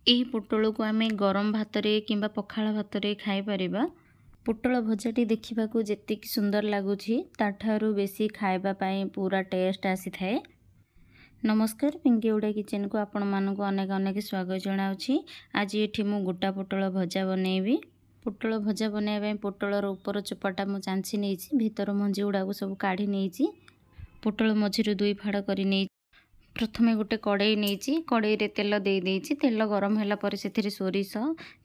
ଏହି ପୋଟଳକୁ ଆମେ ଗରମ ଭାତରେ କିମ୍ବା ପଖାଳ ଭାତରେ ଖାଇପାରିବା। ପୋଟଳ ଭଜାଟି ଦେଖିବାକୁ ଯେତିକି ସୁନ୍ଦର ଲାଗୁଛି ତାଠାରୁ ବେଶୀ ଖାଇବା ପାଇଁ ପୁରା ଟେଷ୍ଟ ଆସିଥାଏ। ନମସ୍କାର, ପିଙ୍କି ଉଡ଼ା କିଚେନକୁ ଆପଣମାନଙ୍କୁ ଅନେକ ଅନେକ ସ୍ୱାଗତ ଜଣାଉଛି। ଆଜି ଏଠି ମୁଁ ଗୋଟା ପୋଟଳ ଭଜା ବନେଇବି। ପୋଟଳ ଭଜା ବନେଇବା ପାଇଁ ପୋଟଳର ଉପର ଚୋପାଟା ମୁଁ ଚାଞ୍ଚି ନେଇଛି, ଭିତର ମଞ୍ଜି ଗୁଡ଼ାକୁ ସବୁ କାଢ଼ି ନେଇଛି। ପୋଟଳ ମଝିରୁ ଦୁଇ ଫାଡ଼ କରି ନେଇ ପ୍ରଥମେ ଗୋଟେ କଡ଼େଇ ନେଇଛି, କଡ଼େଇରେ ତେଲ ଦେଇଛି। ତେଲ ଗରମ ହେଲା ପରେ ସେଥିରେ ସୋରିଷ,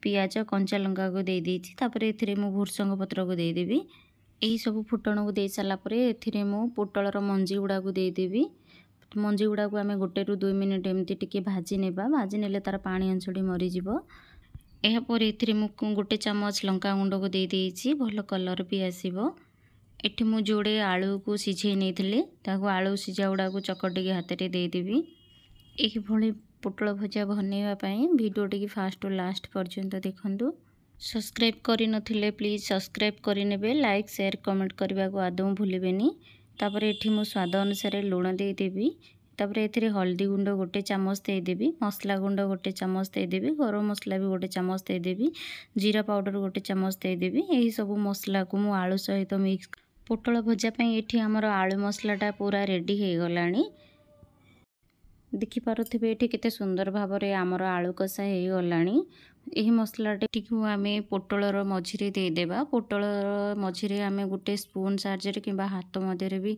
ପିଆଜ, କଞ୍ଚା ଲଙ୍କାକୁ ଦେଇଛି। ତାପରେ ଏଥିରେ ମୁଁ ଭୃସଙ୍ଗ ପତ୍ରକୁ ଦେଇଦେବି। ଏହି ସବୁ ଫୁଟଣକୁ ଦେଇ ସାରିଲା ପରେ ଏଥିରେ ମୁଁ ପୋଟଳର ମଞ୍ଜି ଗୁଡ଼ାକୁ ଦେଇଦେବି। ମଞ୍ଜି ଗୁଡ଼ାକୁ ଆମେ 1 ରୁ 2 ମିନିଟ୍ ଏମିତି ଟିକେ ଭାଜି ନେବା। ଭାଜି ନେଲେ ତାର ପାଣି ଅଂଶଟି ମରିଯିବ। ଏହାପରେ ଏଥିରେ ମୁଁ 1 ଚାମଚ ଲଙ୍କା ଗୁଣ୍ଡକୁ ଦେଇଛି, ଭଲ କଲର୍ ବି ଆସିବ। ଏଠି ମୁଁ ଯୋଡ଼େ ଆଳୁକୁ ସିଝେଇ ନେଇଥିଲି, ତାକୁ ଆଳୁ ସିଝା ଗୁଡ଼ାକୁ ଚକଟିକି ହାତରେ ଦେଇଦେବି। ଏହିଭଳି ପୋଟଳ ଭଜା ବନେଇବା ପାଇଁ ଭିଡ଼ିଓଟିକି ଫାଷ୍ଟରୁ ଲାଷ୍ଟ ପର୍ଯ୍ୟନ୍ତ ଦେଖନ୍ତୁ। ସବସ୍କ୍ରାଇବ୍ କରିନଥିଲେ ପ୍ଲିଜ୍ ସବସ୍କ୍ରାଇବ୍ କରିନେବେ। ଲାଇକ୍, ସେୟାର, କମେଣ୍ଟ କରିବାକୁ ଆଦୌ ଭୁଲିବେନି। ତାପରେ ଏଠି ମୁଁ ସ୍ୱାଦ ଅନୁସାରେ ଲୁଣ ଦେଇଦେବି। ତାପରେ ଏଥିରେ ହଳଦୀ ଗୁଣ୍ଡ 1 ଚାମଚ ଦେଇଦେବି, ମସଲା ଗୁଣ୍ଡ 1 ଚାମଚ ଦେଇଦେବି, ଗରମ ମସଲା ବି 1 ଚାମଚ ଦେଇଦେବି, ଜିରା ପାଉଡ଼ର 1 ଚାମଚ ଦେଇଦେବି। ଏହି ସବୁ ମସଲାକୁ ମୁଁ ଆଳୁ ସହିତ ମିକ୍ସ। ପୋଟଳ ଭଜା ପାଇଁ ଏଠି ଆମର ଆଳୁ ମସଲାଟା ପୁରା ରେଡ଼ି ହେଇଗଲାଣି। ଦେଖିପାରୁଥିବେ ଏଠି କେତେ ସୁନ୍ଦର ଭାବରେ ଆମର ଆଳୁ କଷା ହେଇଗଲାଣି। ଏହି ମସଲାଟିକୁ ଆମେ ପୋଟଳର ମଝିରେ ଦେଇଦେବା। ପୋଟଳର ମଝିରେ ଆମେ 1 ସ୍ପୁନ୍ ସାହାଯ୍ୟରେ କିମ୍ବା ହାତ ମଧ୍ୟରେ ବି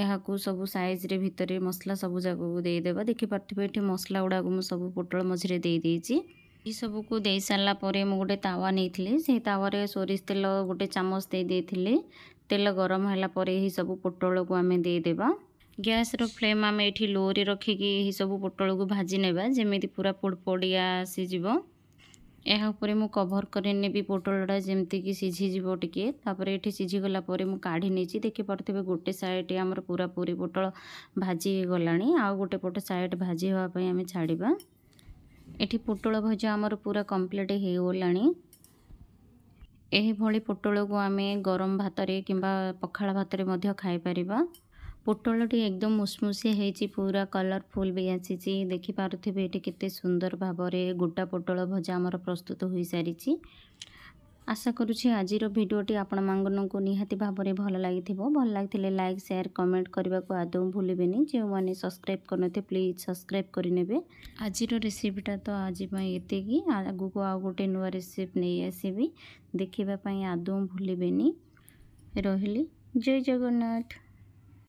ଏହାକୁ ସବୁ ସାଇଜ୍ରେ ଭିତରେ ମସଲା ସବୁ ଯାକକୁ ଦେଇଦେବା। ଦେଖିପାରୁଥିବେ ଏଠି ମସଲା ଗୁଡ଼ାକୁ ମୁଁ ସବୁ ପୋଟଳ ମଝିରେ ଦେଇଛି। ଏହି ସବୁକୁ ଦେଇ ସାରିଲା ପରେ ମୁଁ ଗୋଟେ ତାୱା ନେଇଥିଲି, ସେହି ତାୱାରେ ସୋରିଷ ତେଲ 1 ଚାମଚ ଦେଇଥିଲି। ତେଲ ଗରମ ହେଲା ପରେ ଏହି ସବୁ ପୋଟଳକୁ ଆମେ ଦେଇଦେବା। ଗ୍ୟାସର ଫ୍ଲେମ୍ ଆମେ ଏଠି ଲୋରେ ରଖିକି ଏହି ସବୁ ପୋଟଳକୁ ଭାଜି ନେବା, ଯେମିତି ପୁରା ପୋଡ଼ପୋଡ଼ିଆ ଆସିଯିବ। ଏହା ଉପରେ ମୁଁ କଭର୍ କରି ନେବି ପୋଟଳଟା, ଯେମିତିକି ସିଝିଯିବ ଟିକେ। ତାପରେ ଏଠି ସିଝିଗଲା ପରେ ମୁଁ କାଢ଼ି ନେଇଛି। ଦେଖିପାରୁଥିବେ ଗୋଟେ ସାଇଡ଼୍ ଆମର ପୁରାପୁରି ପୋଟଳ ଭାଜି ହେଇଗଲାଣି, ଆଉ ଗୋଟେ ପଟ ସାଇଡ଼୍ ଭାଜି ହେବା ପାଇଁ ଆମେ ଛାଡ଼ିବା। ଏଠି ପୋଟଳ ଭଜା ଆମର ପୁରା କମ୍ପ୍ଲିଟ୍ ହେଇଗଲାଣି। ଏହିଭଳି ପୋଟଳକୁ ଆମେ ଗରମ ଭାତରେ କିମ୍ବା ପଖାଳ ଭାତରେ ମଧ୍ୟ ଖାଇପାରିବା। ପୋଟଳଟି ଏକଦମ ମୁସମୁସିଆ ହେଇଛି, ପୁରା କଲରଫୁଲ୍ ବି ଆସିଛି। ଦେଖିପାରୁଥିବେ ଏଠି କେତେ ସୁନ୍ଦର ଭାବରେ ଗୋଟା ପୋଟଳ ଭଜା ଆମର ପ୍ରସ୍ତୁତ ହୋଇସାରିଛି। ଆଶା କରୁଛି ଆଜିର ଭିଡ଼ିଓଟି ଆପଣମାନଙ୍କୁ ନିହାତି ଭାବରେ ଭଲ ଲାଗିଥିବ। ଭଲ ଲାଗିଥିଲେ ଲାଇକ୍, ସେୟାର, କମେଣ୍ଟ କରିବାକୁ ଆଦୌ ଭୁଲିବେନି। ଯେଉଁମାନେ ସବସ୍କ୍ରାଇବ୍ କରିନଥିବେ ପ୍ଲିଜ୍ ସବସ୍କ୍ରାଇବ୍ କରିନେବେ। ଆଜିର ରେସିପିଟା ତ ଆଜି ପାଇଁ ଏତିକି। ଆଗକୁ ଆଉ ଗୋଟେ ନୂଆ ରେସିପି ନେଇ ଆସିବି, ଦେଖିବା ପାଇଁ ଆଦୌ ଭୁଲିବେନି। ରହିଲି, ଜୟ ଜଗନ୍ନାଥ।